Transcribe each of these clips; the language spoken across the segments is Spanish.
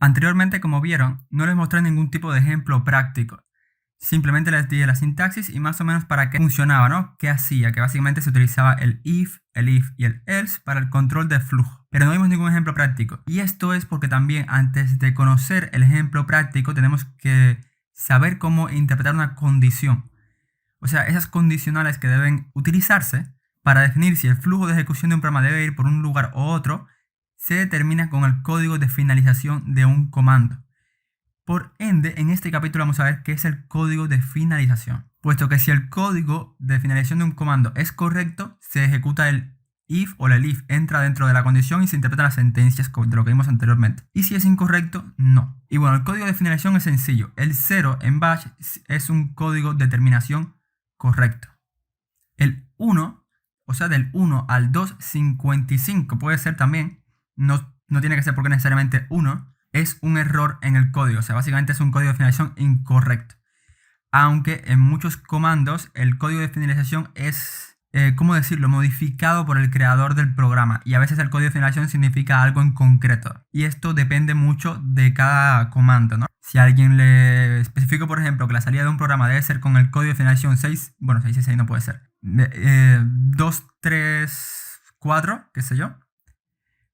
Anteriormente, como vieron, no les mostré ningún tipo de ejemplo práctico. Simplemente les dije la sintaxis y más o menos para qué funcionaba, ¿no? ¿Qué hacía? Que básicamente se utilizaba el if y el else para el control de flujo. Pero no vimos ningún ejemplo práctico. Y esto es porque también antes de conocer el ejemplo práctico tenemos que saber cómo interpretar una condición. O sea, esas condicionales que deben utilizarse para definir si el flujo de ejecución de un programa debe ir por un lugar o otro, se determina con el código de finalización de un comando. Por ende, en este capítulo vamos a ver qué es el código de finalización. Puesto que si el código de finalización de un comando es correcto, se ejecuta el if o el if, entra dentro de la condición y se interpretan las sentencias de lo que vimos anteriormente. Y si es incorrecto, no. Y bueno, el código de finalización es sencillo. El 0 en bash es un código de terminación correcto. El 1, o sea, del 1 al 255 puede ser también, no tiene que ser porque necesariamente 1, es un error en el código, o sea, básicamente es un código de finalización incorrecto. Aunque en muchos comandos el código de finalización es, ¿cómo decirlo?, modificado por el creador del programa. Y a veces el código de finalización significa algo en concreto. Y esto depende mucho de cada comando, ¿no? Si a alguien le especifico, por ejemplo, que la salida de un programa debe ser con el código de finalización 6, bueno, 666 no puede ser, 2, 3, 4, qué sé yo,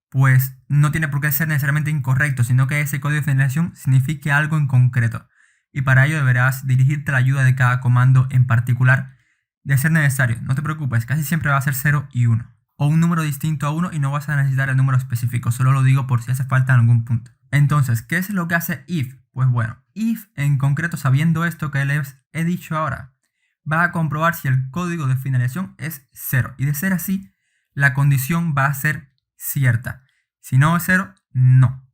pues no tiene por qué ser necesariamente incorrecto, sino que ese código de finalización signifique algo en concreto. Y para ello deberás dirigirte a la ayuda de cada comando en particular de ser necesario. No te preocupes, casi siempre va a ser 0 y 1. O un número distinto a 1 y no vas a necesitar el número específico, solo lo digo por si hace falta en algún punto. Entonces, ¿qué es lo que hace if? Pues bueno, if en concreto, sabiendo esto que les he dicho ahora, va a comprobar si el código de finalización es 0. Y de ser así, la condición va a ser cierta. Si no es 0, no.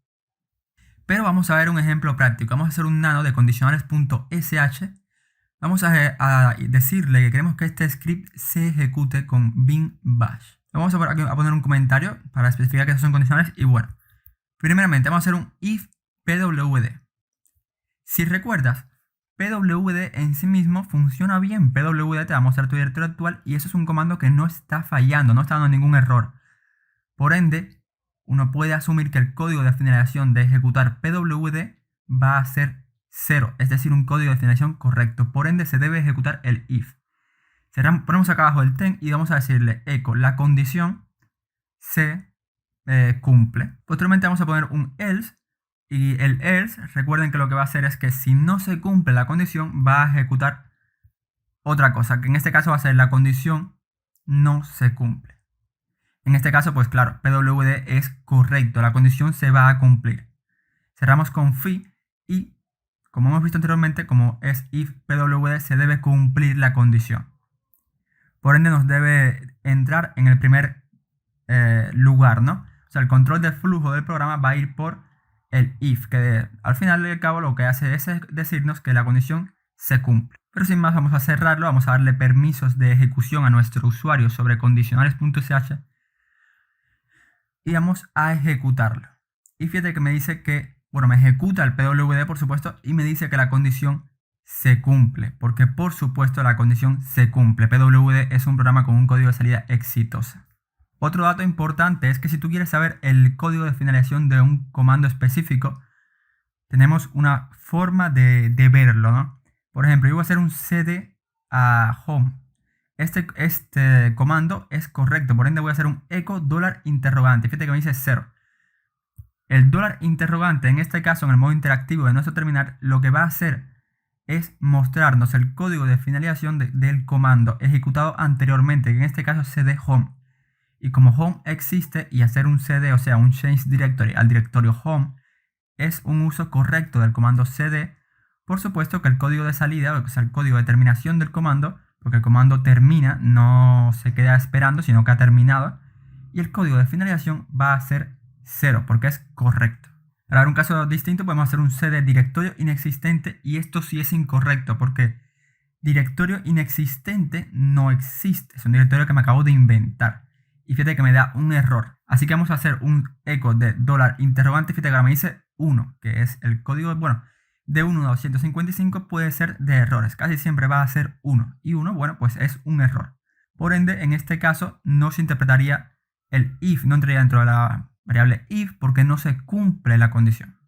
Pero vamos a ver un ejemplo práctico. Vamos a hacer un nano de condicionales.sh. Vamos a decirle que queremos que este script se ejecute con bin bash. Vamos a poner un comentario para especificar que estos son condicionales. Y bueno, primeramente vamos a hacer un if pwd. Si recuerdas, pwd en sí mismo funciona bien. Pwd te va a mostrar tu directorio actual y eso es un comando que no está fallando, no está dando ningún error. Por ende, uno puede asumir que el código de finalización de ejecutar pwd va a ser 0, es decir, un código de finalización correcto. Por ende, se debe ejecutar el if. Ponemos acá abajo el ten y vamos a decirle echo, la condición se cumple. Posteriormente vamos a poner un else y el else, recuerden que lo que va a hacer es que si no se cumple la condición, va a ejecutar otra cosa, que en este caso va a ser la condición no se cumple. En este caso, pues claro, pwd es correcto, la condición se va a cumplir. Cerramos con fi y, como hemos visto anteriormente, como es if pwd, se debe cumplir la condición. Por ende, nos debe entrar en el primer lugar, ¿no? O sea, el control de flujo del programa va a ir por el if, que al final y al cabo lo que hace es decirnos que la condición se cumple. Pero sin más, vamos a cerrarlo, vamos a darle permisos de ejecución a nuestro usuario sobre condicionales.sh. Y vamos a ejecutarlo. Y fíjate que me dice que, bueno, me ejecuta el pwd, por supuesto, y me dice que la condición se cumple, porque por supuesto la condición se cumple. pwd es un programa con un código de salida exitoso. Otro dato importante es que si tú quieres saber el código de finalización de un comando específico, tenemos una forma de verlo, ¿no? Por ejemplo, yo voy a hacer un cd a home. Este comando es correcto, por ende voy a hacer un echo $interrogante. Fíjate que me dice 0. El $interrogante, en este caso, en el modo interactivo de nuestro terminal, lo que va a hacer es mostrarnos el código de finalización del comando ejecutado anteriormente, que en este caso es cd home. Y como home existe y hacer un cd, o sea, un change directory al directorio home, es un uso correcto del comando cd. Por supuesto que el código de salida, o sea, el código de terminación del comando, porque el comando termina, no se queda esperando, sino que ha terminado. Y el código de finalización va a ser 0, porque es correcto. Para dar un caso distinto, podemos hacer un cd directorio inexistente, y esto sí es incorrecto, porque directorio inexistente no existe. Es un directorio que me acabo de inventar. Y fíjate que me da un error. Así que vamos a hacer un echo de $interrogante. Fíjate que ahora me dice 1, que es el código, bueno, de 1 a 255 puede ser de errores. Casi siempre va a ser 1. Y 1, bueno, pues es un error. Por ende, en este caso no se interpretaría el if, no entraría dentro de la variable if porque no se cumple la condición.